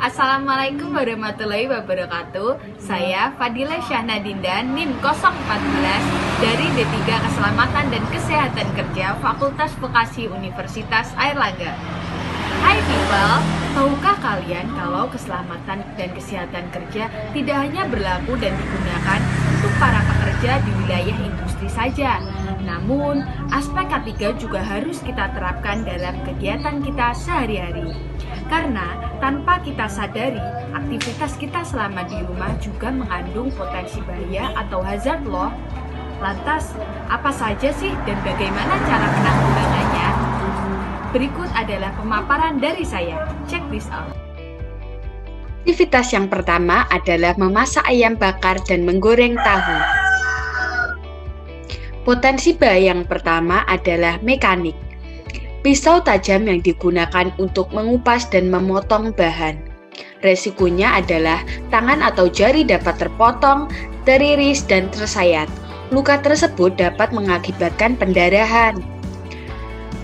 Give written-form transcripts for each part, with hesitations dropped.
Assalamualaikum warahmatullahi wabarakatuh. Saya Fadila Syahnadinda, NIM 014 dari D3 Keselamatan dan Kesehatan Kerja Fakultas Vokasi Universitas Airlangga. Hai people, tahukah kalian kalau keselamatan dan kesehatan kerja tidak hanya berlaku dan digunakan untuk para pekerja di wilayah industri saja, namun aspek ketiga juga harus kita terapkan dalam kegiatan kita sehari-hari. Karena tanpa kita sadari, aktivitas kita selama di rumah juga mengandung potensi bahaya atau hazard loh. Lantas, apa saja sih dan bagaimana cara penanggulangannya? Berikut adalah pemaparan dari saya. Check this out. Aktivitas yang pertama adalah memasak ayam bakar dan menggoreng tahu. Potensi bahaya yang pertama adalah mekanik. Pisau tajam yang digunakan untuk mengupas dan memotong bahan. Resikonya adalah tangan atau jari dapat terpotong, teriris, dan tersayat. Luka tersebut dapat mengakibatkan pendarahan.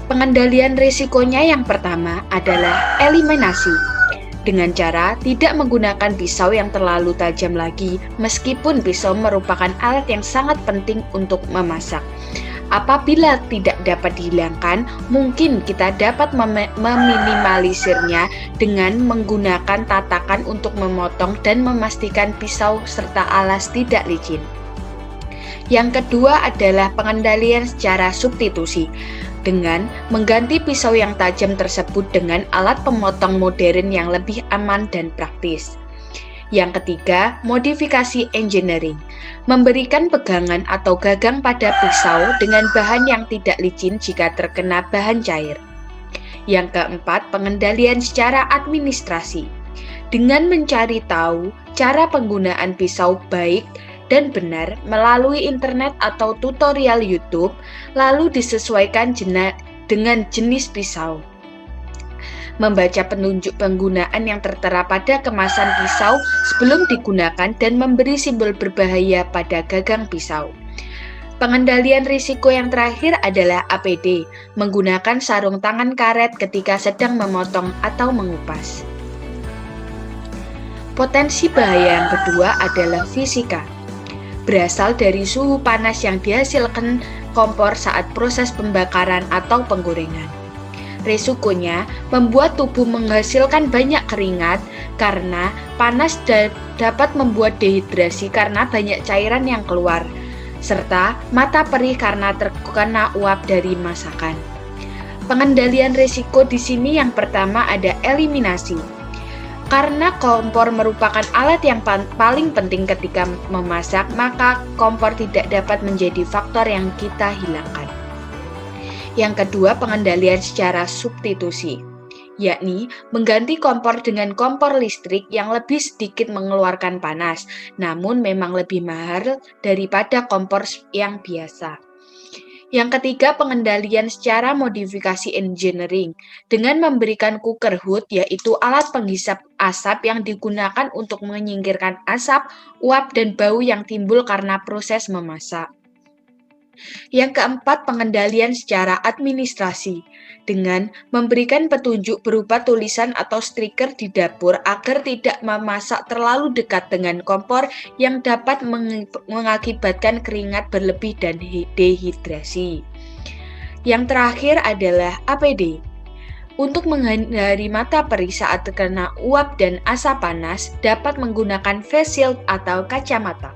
Pengendalian risikonya yang pertama adalah eliminasi. Dengan cara tidak menggunakan pisau yang terlalu tajam lagi, meskipun pisau merupakan alat yang sangat penting untuk memasak. Apabila tidak dapat dihilangkan, mungkin kita dapat meminimalisirnya dengan menggunakan tatakan untuk memotong dan memastikan pisau serta alas tidak licin. Yang kedua adalah pengendalian secara substitusi, dengan mengganti pisau yang tajam tersebut dengan alat pemotong modern yang lebih aman dan praktis. Yang ketiga, modifikasi engineering, memberikan pegangan atau gagang pada pisau dengan bahan yang tidak licin jika terkena bahan cair. Yang keempat, pengendalian secara administrasi, dengan mencari tahu cara penggunaan pisau baik dan benar melalui internet atau tutorial YouTube, lalu disesuaikan dengan jenis pisau. Membaca penunjuk penggunaan yang tertera pada kemasan pisau sebelum digunakan dan memberi simbol berbahaya pada gagang pisau. Pengendalian risiko yang terakhir adalah APD, menggunakan sarung tangan karet ketika sedang memotong atau mengupas. Potensi bahaya yang kedua adalah fisika, berasal dari suhu panas yang dihasilkan kompor saat proses pembakaran atau penggorengan. Risikonya membuat tubuh menghasilkan banyak keringat karena panas dapat membuat dehidrasi karena banyak cairan yang keluar, serta mata perih karena terkena uap dari masakan. Pengendalian risiko di sini yang pertama ada eliminasi. Karena kompor merupakan alat yang paling penting ketika memasak, maka kompor tidak dapat menjadi faktor yang kita hilangkan. Yang kedua, pengendalian secara substitusi, yakni mengganti kompor dengan kompor listrik yang lebih sedikit mengeluarkan panas, namun memang lebih mahal daripada kompor yang biasa. Yang ketiga, pengendalian secara modifikasi engineering, dengan memberikan cooker hood, yaitu alat penghisap asap yang digunakan untuk menyingkirkan asap, uap, dan bau yang timbul karena proses memasak. Yang keempat, pengendalian secara administrasi, dengan memberikan petunjuk berupa tulisan atau stiker di dapur agar tidak memasak terlalu dekat dengan kompor yang dapat mengakibatkan keringat berlebih dan dehidrasi. Yang terakhir adalah APD. Untuk menghindari mata perih saat terkena uap dan asap panas, dapat menggunakan face shield atau kacamata.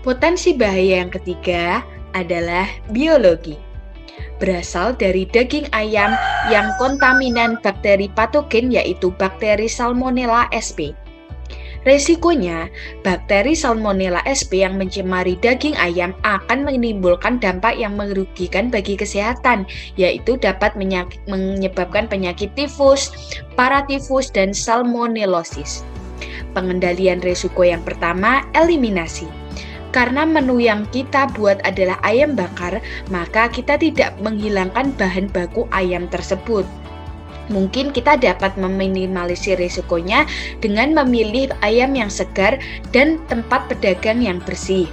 Potensi bahaya yang ketiga adalah biologi. Berasal dari daging ayam yang kontaminan bakteri patogen yaitu bakteri Salmonella sp. Resikonya, bakteri Salmonella sp yang mencemari daging ayam akan menimbulkan dampak yang merugikan bagi kesehatan, yaitu dapat menyebabkan penyakit tifus, paratifus, dan salmonellosis. Pengendalian risiko yang pertama, eliminasi. Karena menu yang kita buat adalah ayam bakar, maka kita tidak menghilangkan bahan baku ayam tersebut. Mungkin kita dapat meminimalisir risikonya dengan memilih ayam yang segar dan tempat pedagang yang bersih.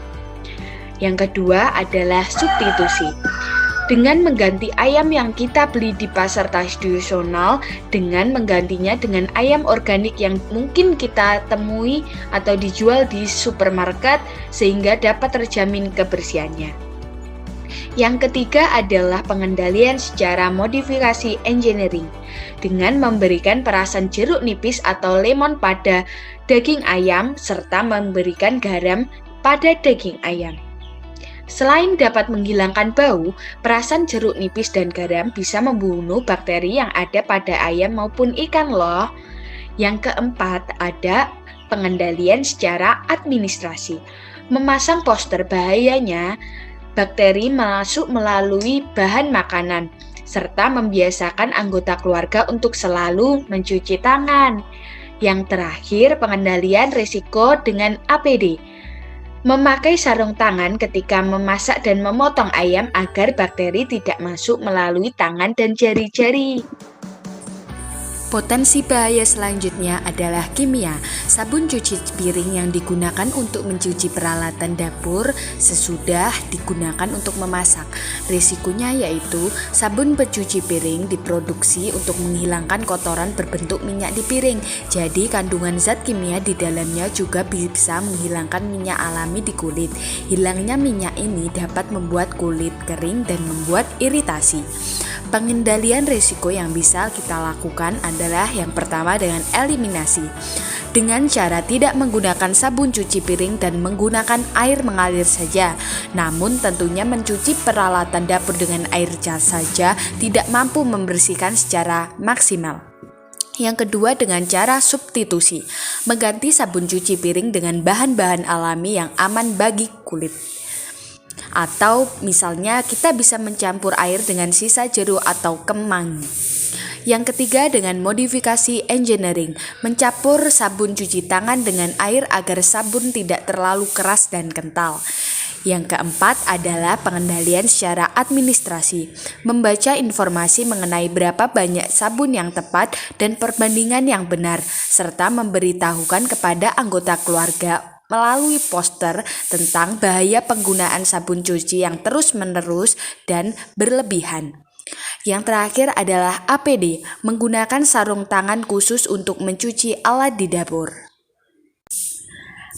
Yang kedua adalah substitusi. dengan mengganti ayam yang kita beli di pasar tradisional dengan menggantinya dengan ayam organik yang mungkin kita temui atau dijual di supermarket sehingga dapat terjamin kebersihannya. Yang ketiga adalah pengendalian secara modifikasi engineering dengan memberikan perasan jeruk nipis atau lemon pada daging ayam serta memberikan garam pada daging ayam. Selain dapat menghilangkan bau, perasan jeruk nipis dan garam bisa membunuh bakteri yang ada pada ayam maupun ikan loh. Yang keempat ada pengendalian secara administrasi. Memasang poster bahayanya bakteri masuk melalui bahan makanan, serta membiasakan anggota keluarga untuk selalu mencuci tangan. Yang terakhir, pengendalian risiko dengan APD. Memakai sarung tangan ketika memasak dan memotong ayam agar bakteri tidak masuk melalui tangan dan jari-jari. Potensi bahaya selanjutnya adalah kimia. Sabun cuci piring yang digunakan untuk mencuci peralatan dapur sesudah digunakan untuk memasak. Risikonya yaitu sabun pencuci piring diproduksi untuk menghilangkan kotoran berbentuk minyak di piring. Jadi kandungan zat kimia di dalamnya juga bisa menghilangkan minyak alami di kulit. Hilangnya minyak ini dapat membuat kulit kering dan membuat iritasi. Pengendalian risiko yang bisa kita lakukan adalah yang pertama dengan eliminasi. Dengan cara tidak menggunakan sabun cuci piring dan menggunakan air mengalir saja. Namun tentunya mencuci peralatan dapur dengan air cas saja tidak mampu membersihkan secara maksimal. Yang kedua dengan cara substitusi. Mengganti sabun cuci piring dengan bahan-bahan alami yang aman bagi kulit. Atau misalnya kita bisa mencampur air dengan sisa jeruk atau kemangi. Yang ketiga dengan modifikasi engineering, mencampur sabun cuci tangan dengan air agar sabun tidak terlalu keras dan kental. Yang keempat adalah pengendalian secara administrasi, membaca informasi mengenai berapa banyak sabun yang tepat dan perbandingan yang benar, serta memberitahukan kepada anggota keluarga melalui poster tentang bahaya penggunaan sabun cuci yang terus-menerus dan berlebihan. Yang terakhir adalah APD, menggunakan sarung tangan khusus untuk mencuci alat di dapur.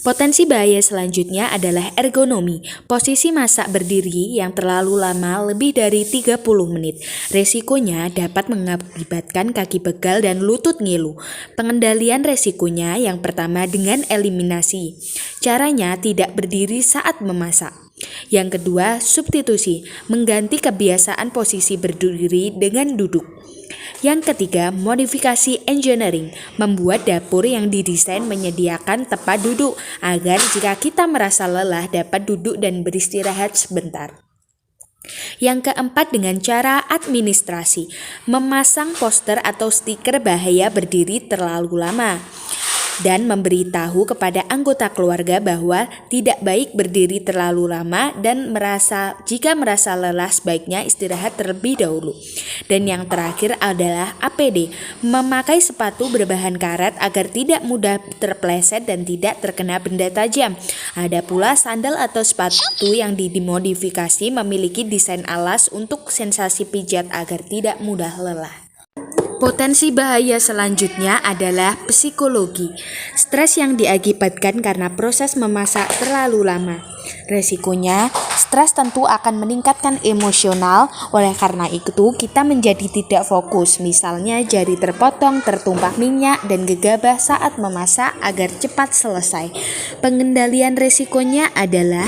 Potensi bahaya selanjutnya adalah ergonomi, posisi masak berdiri yang terlalu lama lebih dari 30 menit. Resikonya dapat mengakibatkan kaki pegal dan lutut ngilu. Pengendalian resikonya yang pertama dengan eliminasi. Caranya tidak berdiri saat memasak. Yang kedua, substitusi, mengganti kebiasaan posisi berdiri dengan duduk. Yang ketiga, modifikasi engineering, membuat dapur yang didesain menyediakan tempat duduk agar jika kita merasa lelah dapat duduk dan beristirahat sebentar. Yang keempat dengan cara administrasi, memasang poster atau stiker bahaya berdiri terlalu lama. Dan memberitahu kepada anggota keluarga bahwa tidak baik berdiri terlalu lama dan jika merasa lelah sebaiknya istirahat terlebih dahulu. Dan yang terakhir adalah APD, memakai sepatu berbahan karet agar tidak mudah terpleset dan tidak terkena benda tajam. Ada pula sandal atau sepatu yang dimodifikasi memiliki desain alas untuk sensasi pijat agar tidak mudah lelah. Potensi bahaya selanjutnya adalah psikologi. Stres yang diakibatkan karena proses memasak terlalu lama. Resikonya, stres tentu akan meningkatkan emosional, oleh karena itu kita menjadi tidak fokus. Misalnya jari terpotong, tertumpah minyak, dan gegabah saat memasak agar cepat selesai. Pengendalian resikonya adalah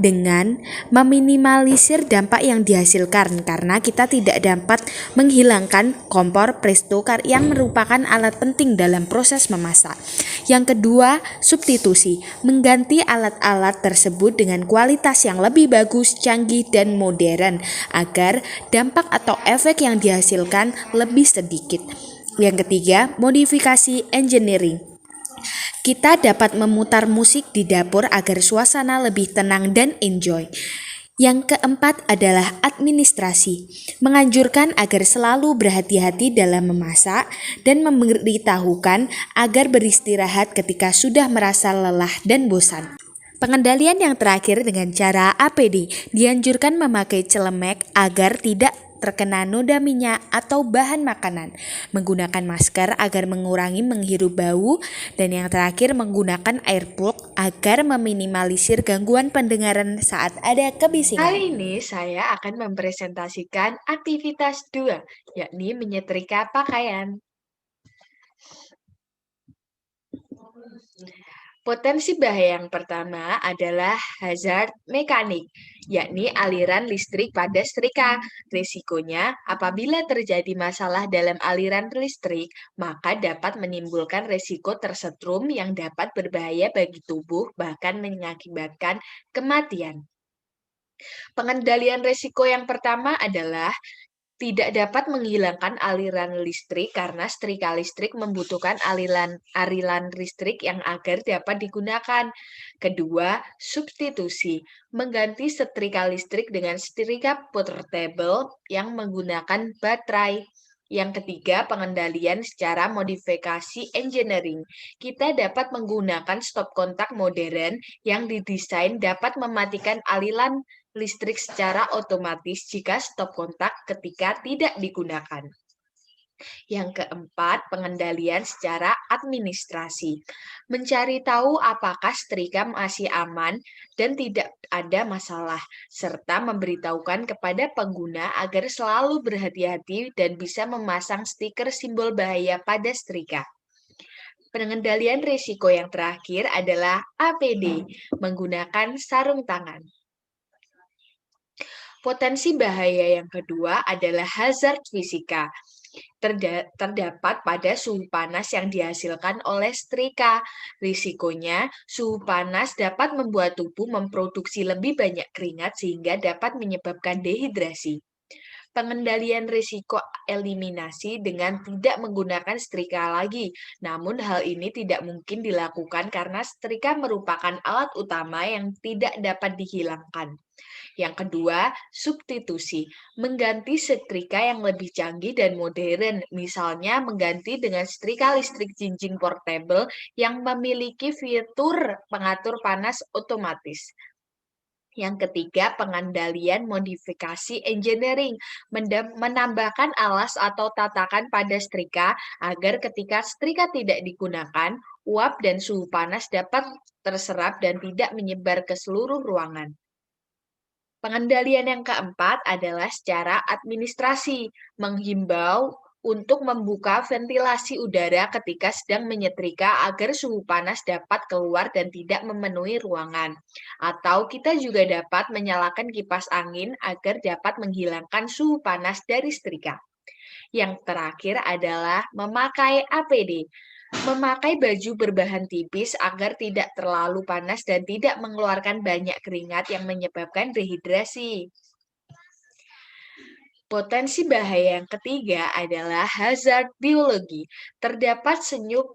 dengan meminimalisir dampak yang dihasilkan karena kita tidak dapat menghilangkan kompor presto yang merupakan alat penting dalam proses memasak. Yang kedua, substitusi, mengganti alat-alat tersebut dengan kualitas yang lebih bagus, canggih, dan modern agar dampak atau efek yang dihasilkan lebih sedikit. Yang ketiga, modifikasi engineering. Kita dapat memutar musik di dapur agar suasana lebih tenang dan enjoy. Yang keempat adalah administrasi, menganjurkan agar selalu berhati-hati dalam memasak dan memberitahukan agar beristirahat ketika sudah merasa lelah dan bosan. Pengendalian yang terakhir dengan cara APD, dianjurkan memakai celemek agar tidak terkena noda minyak atau bahan makanan, menggunakan masker agar mengurangi menghirup bau, dan yang terakhir menggunakan air plug agar meminimalisir gangguan pendengaran saat ada kebisingan. Kali ini saya akan mempresentasikan aktivitas 2, yakni menyetrika pakaian. Potensi bahaya yang pertama adalah hazard mekanik, yakni aliran listrik pada setrika. Risikonya, apabila terjadi masalah dalam aliran listrik, maka dapat menimbulkan risiko tersetrum yang dapat berbahaya bagi tubuh, bahkan mengakibatkan kematian. Pengendalian risiko yang pertama adalah tidak dapat menghilangkan aliran listrik karena setrika listrik membutuhkan aliran listrik yang agar dapat digunakan. Kedua, substitusi. Mengganti setrika listrik dengan setrika portable yang menggunakan baterai. Yang ketiga, pengendalian secara modifikasi engineering. Kita dapat menggunakan stop kontak modern yang didesain dapat mematikan aliran listrik secara otomatis jika stop kontak ketika tidak digunakan. Yang keempat, pengendalian secara administrasi. Mencari tahu apakah setrika masih aman dan tidak ada masalah, serta memberitahukan kepada pengguna agar selalu berhati-hati dan bisa memasang stiker simbol bahaya pada setrika. Pengendalian risiko yang terakhir adalah APD, menggunakan sarung tangan. Potensi bahaya yang kedua adalah hazard fisika. Terdapat pada suhu panas yang dihasilkan oleh setrika. Risikonya, suhu panas dapat membuat tubuh memproduksi lebih banyak keringat sehingga dapat menyebabkan dehidrasi. Pengendalian risiko eliminasi dengan tidak menggunakan setrika lagi. Namun hal ini tidak mungkin dilakukan karena setrika merupakan alat utama yang tidak dapat dihilangkan. Yang kedua, substitusi. Mengganti setrika yang lebih canggih dan modern, misalnya mengganti dengan setrika listrik jinjing portable yang memiliki fitur pengatur panas otomatis. Yang ketiga, pengendalian modifikasi engineering, menambahkan alas atau tatakan pada setrika agar ketika setrika tidak digunakan, uap dan suhu panas dapat terserap dan tidak menyebar ke seluruh ruangan. Pengendalian yang keempat adalah secara administrasi, menghimbau untuk membuka ventilasi udara ketika sedang menyetrika agar suhu panas dapat keluar dan tidak memenuhi ruangan. Atau kita juga dapat menyalakan kipas angin agar dapat menghilangkan suhu panas dari setrika. Yang terakhir adalah memakai APD. Memakai baju berbahan tipis agar tidak terlalu panas dan tidak mengeluarkan banyak keringat yang menyebabkan dehidrasi. Potensi bahaya yang ketiga adalah hazard biologi. Terdapat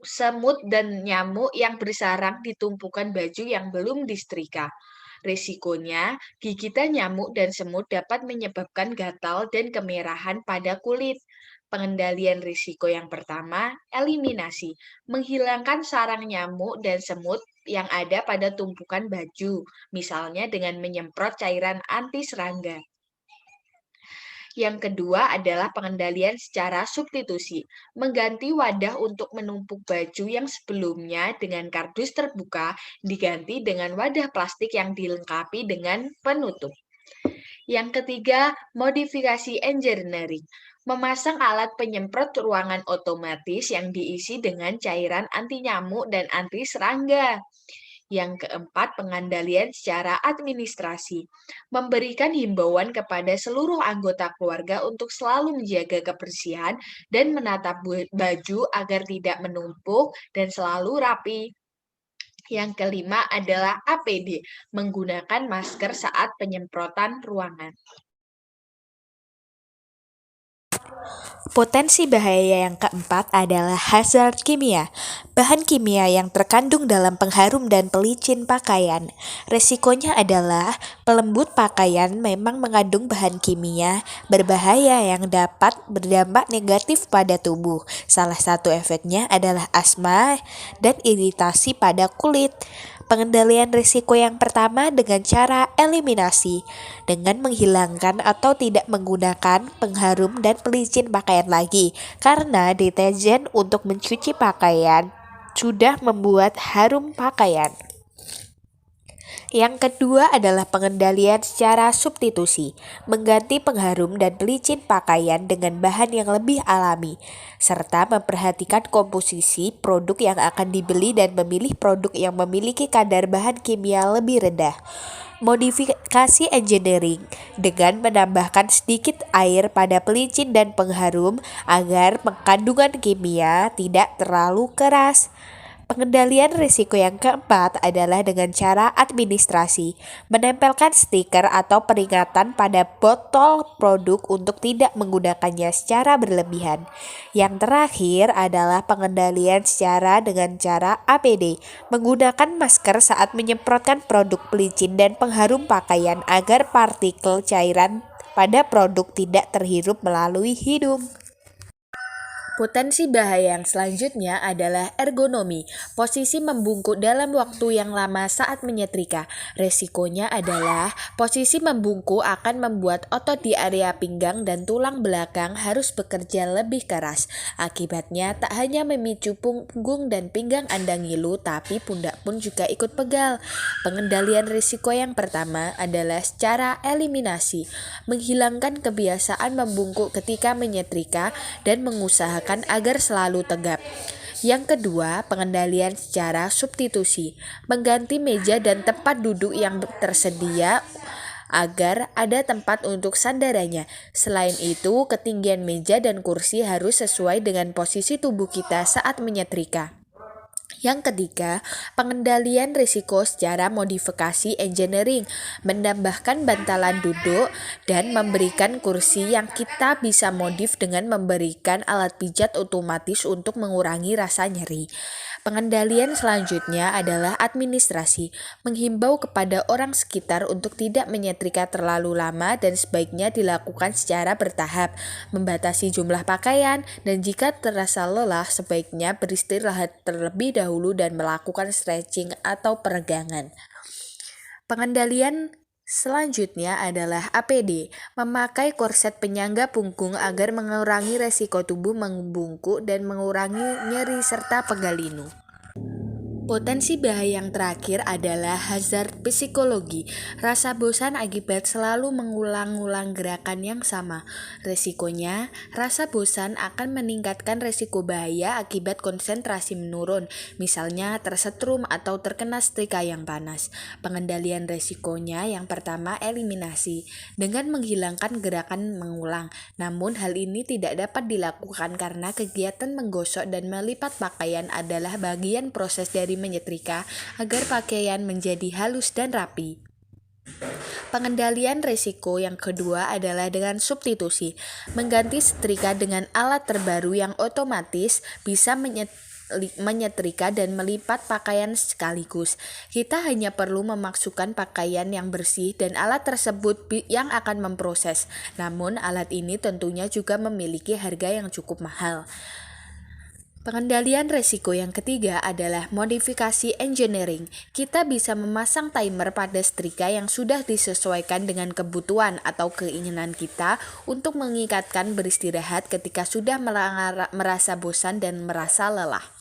semut dan nyamuk yang bersarang di tumpukan baju yang belum disetrika. Risikonya, gigitan nyamuk dan semut dapat menyebabkan gatal dan kemerahan pada kulit. Pengendalian risiko yang pertama, eliminasi. Menghilangkan sarang nyamuk dan semut yang ada pada tumpukan baju, misalnya dengan menyemprot cairan anti serangga. Yang kedua adalah pengendalian secara substitusi, mengganti wadah untuk menumpuk baju yang sebelumnya dengan kardus terbuka diganti dengan wadah plastik yang dilengkapi dengan penutup. Yang ketiga, modifikasi engineering, memasang alat penyemprot ruangan otomatis yang diisi dengan cairan anti nyamuk dan anti serangga. Yang keempat, pengendalian secara administrasi, memberikan himbauan kepada seluruh anggota keluarga untuk selalu menjaga kebersihan dan menata baju agar tidak menumpuk dan selalu rapi. Yang kelima adalah APD, menggunakan masker saat penyemprotan ruangan. Potensi bahaya yang keempat adalah hazard kimia. Bahan kimia yang terkandung dalam pengharum dan pelicin pakaian. Resikonya adalah pelembut pakaian memang mengandung bahan kimia berbahaya yang dapat berdampak negatif pada tubuh. Salah satu efeknya adalah asma dan iritasi pada kulit. Pengendalian risiko yang pertama dengan cara eliminasi, dengan menghilangkan atau tidak menggunakan pengharum dan pelicin pakaian lagi, karena deterjen untuk mencuci pakaian sudah membuat harum pakaian. Yang kedua adalah pengendalian secara substitusi, mengganti pengharum dan pelicin pakaian dengan bahan yang lebih alami, serta memperhatikan komposisi produk yang akan dibeli dan memilih produk yang memiliki kadar bahan kimia lebih rendah. Modifikasi engineering dengan menambahkan sedikit air pada pelicin dan pengharum agar kandungan kimia tidak terlalu keras. Pengendalian risiko yang keempat adalah dengan cara administrasi, menempelkan stiker atau peringatan pada botol produk untuk tidak menggunakannya secara berlebihan. Yang terakhir adalah pengendalian secara dengan cara APD, menggunakan masker saat menyemprotkan produk pelicin dan pengharum pakaian agar partikel cairan pada produk tidak terhirup melalui hidung. Potensi bahaya yang selanjutnya adalah ergonomi, posisi membungkuk dalam waktu yang lama saat menyetrika. Resikonya adalah posisi membungkuk akan membuat otot di area pinggang dan tulang belakang harus bekerja lebih keras. Akibatnya tak hanya memicu punggung dan pinggang Anda ngilu, tapi pundak pun juga ikut pegal. Pengendalian risiko yang pertama adalah secara eliminasi, menghilangkan kebiasaan membungkuk ketika menyetrika dan mengusahakan agar selalu tegap. Yang kedua, pengendalian secara substitusi, mengganti meja dan tempat duduk yang tersedia agar ada tempat untuk sandarannya. Selain itu, ketinggian meja dan kursi harus sesuai dengan posisi tubuh kita saat menyetrika. Yang ketiga, pengendalian risiko secara modifikasi engineering, menambahkan bantalan duduk dan memberikan kursi yang kita bisa modif dengan memberikan alat pijat otomatis untuk mengurangi rasa nyeri. Pengendalian selanjutnya adalah administrasi, menghimbau kepada orang sekitar untuk tidak menyetrika terlalu lama dan sebaiknya dilakukan secara bertahap, membatasi jumlah pakaian, dan jika terasa lelah sebaiknya beristirahat terlebih dahulu dan melakukan stretching atau peregangan. Pengendalian selanjutnya adalah APD, memakai korset penyangga punggung agar mengurangi resiko tubuh membungkuk dan mengurangi nyeri serta pegal linu. Potensi bahaya yang terakhir adalah hazard psikologi, rasa bosan akibat selalu mengulang-ulang gerakan yang sama. Resikonya, rasa bosan akan meningkatkan resiko bahaya akibat konsentrasi menurun, misalnya tersetrum atau terkena setrika yang panas. Pengendalian resikonya yang pertama eliminasi, dengan menghilangkan gerakan mengulang. Namun hal ini tidak dapat dilakukan karena kegiatan menggosok dan melipat pakaian adalah bagian proses dari menyetrika agar pakaian menjadi halus dan rapi. Pengendalian risiko yang kedua adalah dengan substitusi, mengganti setrika dengan alat terbaru yang otomatis bisa menyetrika dan melipat pakaian sekaligus. Kita hanya perlu memasukkan pakaian yang bersih dan alat tersebut yang akan memproses. Namun alat ini tentunya juga memiliki harga yang cukup mahal. Pengendalian risiko yang ketiga adalah modifikasi engineering. Kita bisa memasang timer pada setrika yang sudah disesuaikan dengan kebutuhan atau keinginan kita untuk mengikatkan beristirahat ketika sudah merasa bosan dan merasa lelah.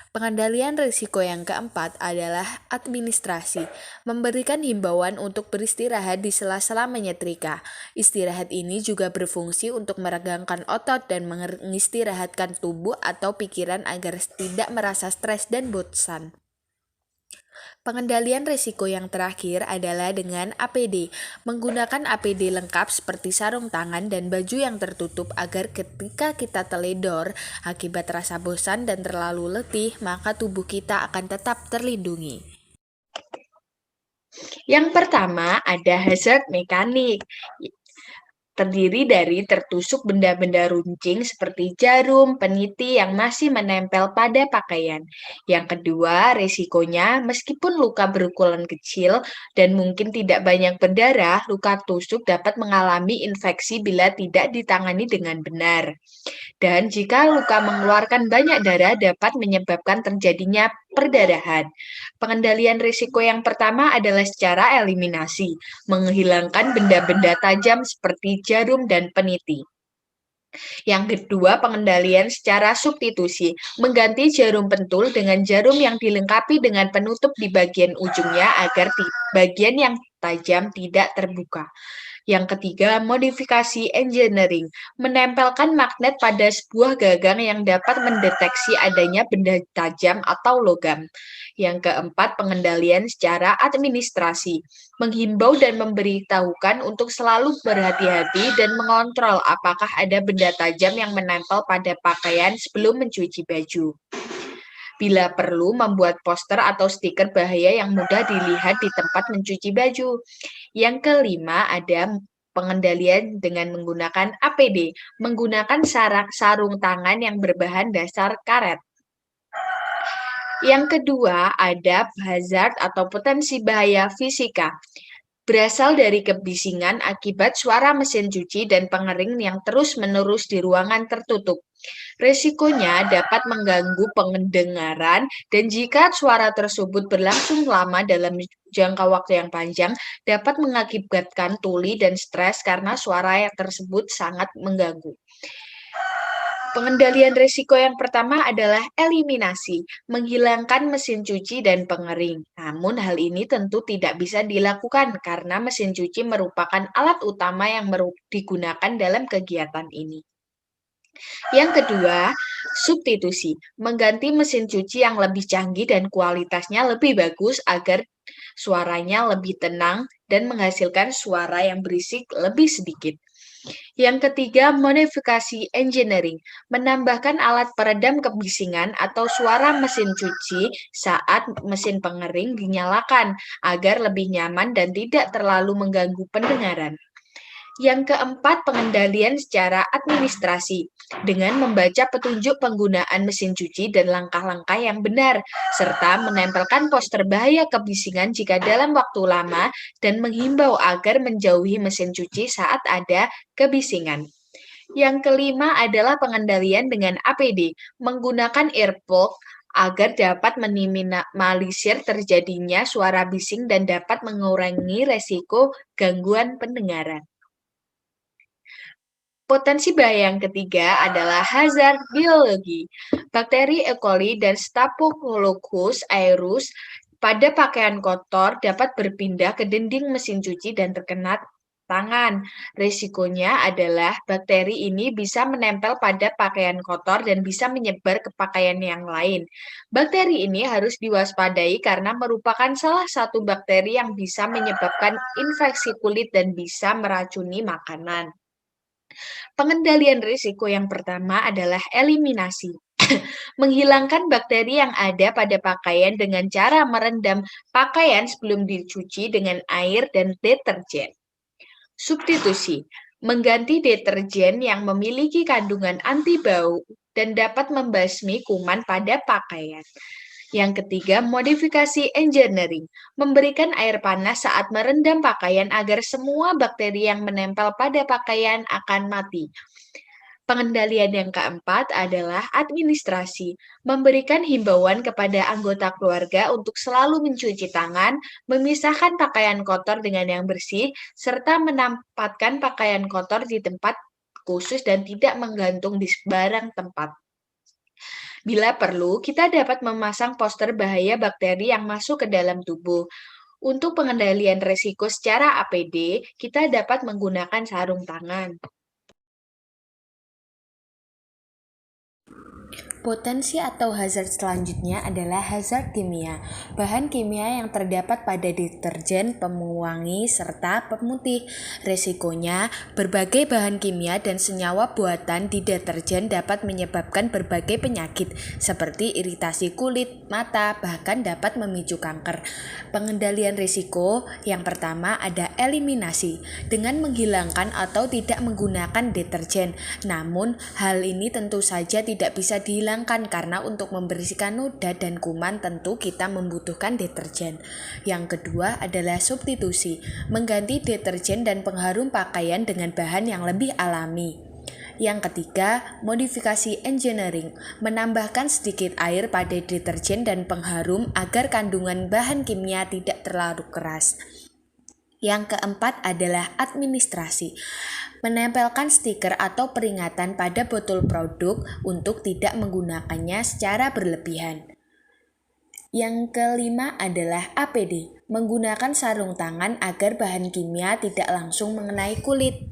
Pengendalian risiko yang keempat adalah administrasi, memberikan himbauan untuk beristirahat di sela-sela menyetrika. Istirahat ini juga berfungsi untuk meregangkan otot dan mengistirahatkan tubuh atau pikiran agar tidak merasa stres dan bosan. Pengendalian risiko yang terakhir adalah dengan APD, menggunakan APD lengkap seperti sarung tangan dan baju yang tertutup agar ketika kita teledor akibat rasa bosan dan terlalu letih, maka tubuh kita akan tetap terlindungi. Yang pertama ada hazard mekanik. Terdiri dari tertusuk benda-benda runcing seperti jarum, peniti yang masih menempel pada pakaian. Yang kedua, risikonya meskipun luka berukuran kecil dan mungkin tidak banyak berdarah, luka tusuk dapat mengalami infeksi bila tidak ditangani dengan benar. Dan jika luka mengeluarkan banyak darah dapat menyebabkan terjadinya perdarahan. Pengendalian risiko yang pertama adalah secara eliminasi, menghilangkan benda-benda tajam seperti jarum dan peniti. Yang kedua, pengendalian secara substitusi, mengganti jarum pentul dengan jarum yang dilengkapi dengan penutup di bagian ujungnya agar bagian yang tajam tidak terbuka. Yang ketiga, modifikasi engineering, menempelkan magnet pada sebuah gagang yang dapat mendeteksi adanya benda tajam atau logam. Yang keempat, pengendalian secara administrasi, menghimbau dan memberitahukan untuk selalu berhati-hati dan mengontrol apakah ada benda tajam yang menempel pada pakaian sebelum mencuci baju. Bila perlu, membuat poster atau stiker bahaya yang mudah dilihat di tempat mencuci baju. Yang kelima, ada pengendalian dengan menggunakan APD, menggunakan sarung tangan yang berbahan dasar karet. Yang kedua, ada hazard atau potensi bahaya fisika. Berasal dari kebisingan akibat suara mesin cuci dan pengering yang terus-menerus di ruangan tertutup. Resikonya dapat mengganggu pendengaran dan jika suara tersebut berlangsung lama dalam jangka waktu yang panjang, dapat mengakibatkan tuli dan stres karena suara tersebut sangat mengganggu. Pengendalian risiko yang pertama adalah eliminasi, menghilangkan mesin cuci dan pengering. Namun hal ini tentu tidak bisa dilakukan karena mesin cuci merupakan alat utama yang digunakan dalam kegiatan ini. Yang kedua, substitusi, mengganti mesin cuci yang lebih canggih dan kualitasnya lebih bagus agar suaranya lebih tenang dan menghasilkan suara yang berisik lebih sedikit. Yang ketiga, modifikasi engineering, menambahkan alat peredam kebisingan atau suara mesin cuci saat mesin pengering dinyalakan agar lebih nyaman dan tidak terlalu mengganggu pendengaran. Yang keempat, pengendalian secara administrasi dengan membaca petunjuk penggunaan mesin cuci dan langkah-langkah yang benar, serta menempelkan poster bahaya kebisingan jika dalam waktu lama dan menghimbau agar menjauhi mesin cuci saat ada kebisingan. Yang kelima adalah pengendalian dengan APD, menggunakan earplug agar dapat meminimalisir terjadinya suara bising dan dapat mengurangi resiko gangguan pendengaran. Potensi bahaya yang ketiga adalah hazard biologi. Bakteri E. coli dan Staphylococcus aureus pada pakaian kotor dapat berpindah ke dinding mesin cuci dan terkena tangan. Risikonya adalah bakteri ini bisa menempel pada pakaian kotor dan bisa menyebar ke pakaian yang lain. Bakteri ini harus diwaspadai karena merupakan salah satu bakteri yang bisa menyebabkan infeksi kulit dan bisa meracuni makanan. Pengendalian risiko yang pertama adalah eliminasi. Menghilangkan bakteri yang ada pada pakaian dengan cara merendam pakaian sebelum dicuci dengan air dan deterjen. Substitusi, mengganti deterjen yang memiliki kandungan anti bau dan dapat membasmi kuman pada pakaian. Yang ketiga, modifikasi engineering, memberikan air panas saat merendam pakaian agar semua bakteri yang menempel pada pakaian akan mati. Pengendalian yang keempat adalah administrasi, memberikan himbauan kepada anggota keluarga untuk selalu mencuci tangan, memisahkan pakaian kotor dengan yang bersih, serta menempatkan pakaian kotor di tempat khusus dan tidak menggantung di sembarang tempat. Bila perlu, kita dapat memasang poster bahaya bakteri yang masuk ke dalam tubuh. Untuk pengendalian risiko secara APD, kita dapat menggunakan sarung tangan. Potensi atau hazard selanjutnya adalah hazard kimia. Bahan kimia yang terdapat pada deterjen, pewangi, serta pemutih. Resikonya, berbagai bahan kimia dan senyawa buatan di deterjen dapat menyebabkan berbagai penyakit seperti iritasi kulit, mata, bahkan dapat memicu kanker. Pengendalian risiko yang pertama ada eliminasi dengan menghilangkan atau tidak menggunakan deterjen. Namun, hal ini tentu saja tidak bisa dihilangkan karena untuk membersihkan noda dan kuman tentu kita membutuhkan deterjen. Yang kedua adalah substitusi, mengganti deterjen dan pengharum pakaian dengan bahan yang lebih alami. Yang ketiga, modifikasi engineering, menambahkan sedikit air pada deterjen dan pengharum agar kandungan bahan kimia tidak terlalu keras. Yang keempat adalah administrasi, menempelkan stiker atau peringatan pada botol produk untuk tidak menggunakannya secara berlebihan. Yang kelima adalah APD, menggunakan sarung tangan agar bahan kimia tidak langsung mengenai kulit.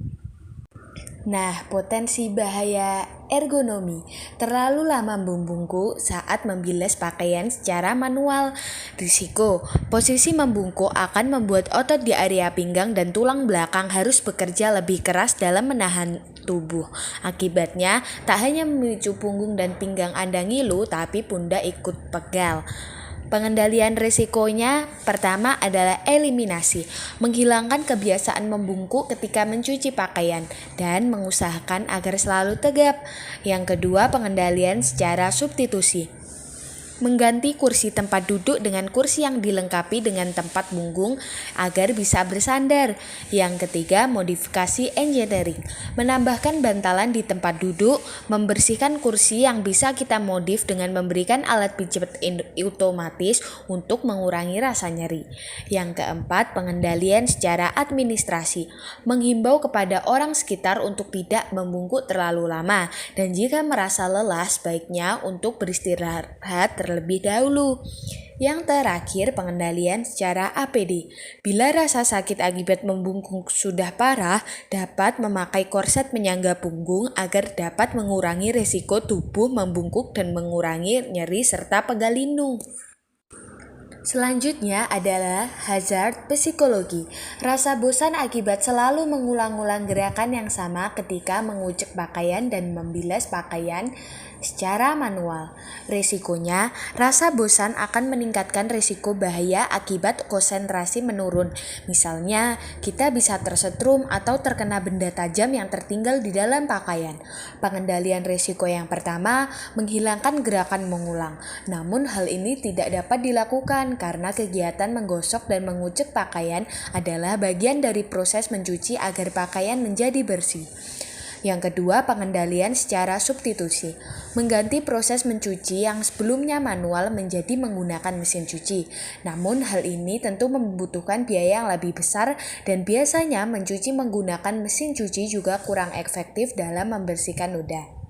Nah, potensi bahaya ergonomi, terlalu lama membungkuk saat membilas pakaian secara manual. Risiko, posisi membungkuk akan membuat otot di area pinggang dan tulang belakang harus bekerja lebih keras dalam menahan tubuh. Akibatnya, tak hanya memicu punggung dan pinggang Anda ngilu, tapi pundak ikut pegal. Pengendalian risikonya pertama adalah eliminasi, menghilangkan kebiasaan membungkuk ketika mencuci pakaian dan mengusahakan agar selalu tegap. Yang kedua, pengendalian secara substitusi, mengganti kursi tempat duduk dengan kursi yang dilengkapi dengan tempat punggung agar bisa bersandar. Yang ketiga, modifikasi engineering, menambahkan bantalan di tempat duduk, membersihkan kursi yang bisa kita modif dengan memberikan alat pijat otomatis untuk mengurangi rasa nyeri. Yang keempat, pengendalian secara administrasi, menghimbau kepada orang sekitar untuk tidak membungkuk terlalu lama dan jika merasa lelah sebaiknya untuk beristirahat terlebih dahulu. Yang terakhir, pengendalian secara APD. Bila rasa sakit akibat membungkuk sudah parah, dapat memakai korset penyangga punggung agar dapat mengurangi risiko tubuh membungkuk dan mengurangi nyeri serta pegal lindung. Selanjutnya adalah hazard psikologi. Rasa bosan akibat selalu mengulang-ulang gerakan yang sama ketika mengucek pakaian dan membilas pakaian secara manual. Risikonya, rasa bosan akan meningkatkan risiko bahaya akibat konsentrasi menurun. Misalnya, kita bisa tersetrum atau terkena benda tajam yang tertinggal di dalam pakaian. Pengendalian risiko yang pertama, menghilangkan gerakan mengulang. Namun hal ini tidak dapat dilakukan karena kegiatan menggosok dan mengucek pakaian adalah bagian dari proses mencuci agar pakaian menjadi bersih. Yang kedua, pengendalian secara substitusi, mengganti proses mencuci yang sebelumnya manual menjadi menggunakan mesin cuci. Namun hal ini tentu membutuhkan biaya yang lebih besar dan biasanya mencuci menggunakan mesin cuci juga kurang efektif dalam membersihkan noda.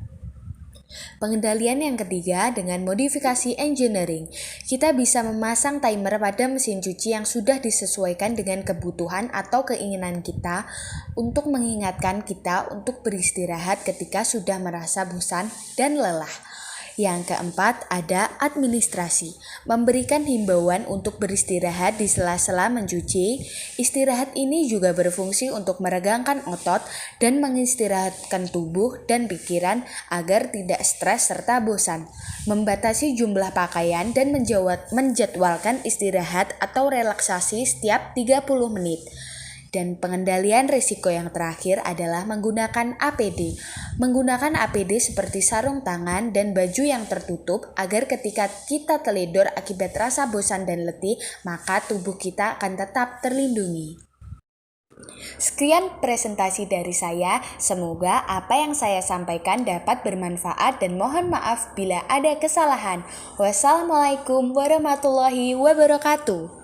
Pengendalian yang ketiga dengan modifikasi engineering. Kita bisa memasang timer pada mesin cuci yang sudah disesuaikan dengan kebutuhan atau keinginan kita untuk mengingatkan kita untuk beristirahat ketika sudah merasa bosan dan lelah. Yang keempat ada administrasi, memberikan himbauan untuk beristirahat di sela-sela mencuci. Istirahat ini juga berfungsi untuk meregangkan otot dan mengistirahatkan tubuh dan pikiran agar tidak stres serta bosan. Membatasi jumlah pakaian dan menjadwalkan istirahat atau relaksasi setiap 30 menit. Dan pengendalian risiko yang terakhir adalah menggunakan APD. Menggunakan APD seperti sarung tangan dan baju yang tertutup agar ketika kita teledor akibat rasa bosan dan letih, maka tubuh kita akan tetap terlindungi. Sekian presentasi dari saya, semoga apa yang saya sampaikan dapat bermanfaat dan mohon maaf bila ada kesalahan. Wassalamualaikum warahmatullahi wabarakatuh.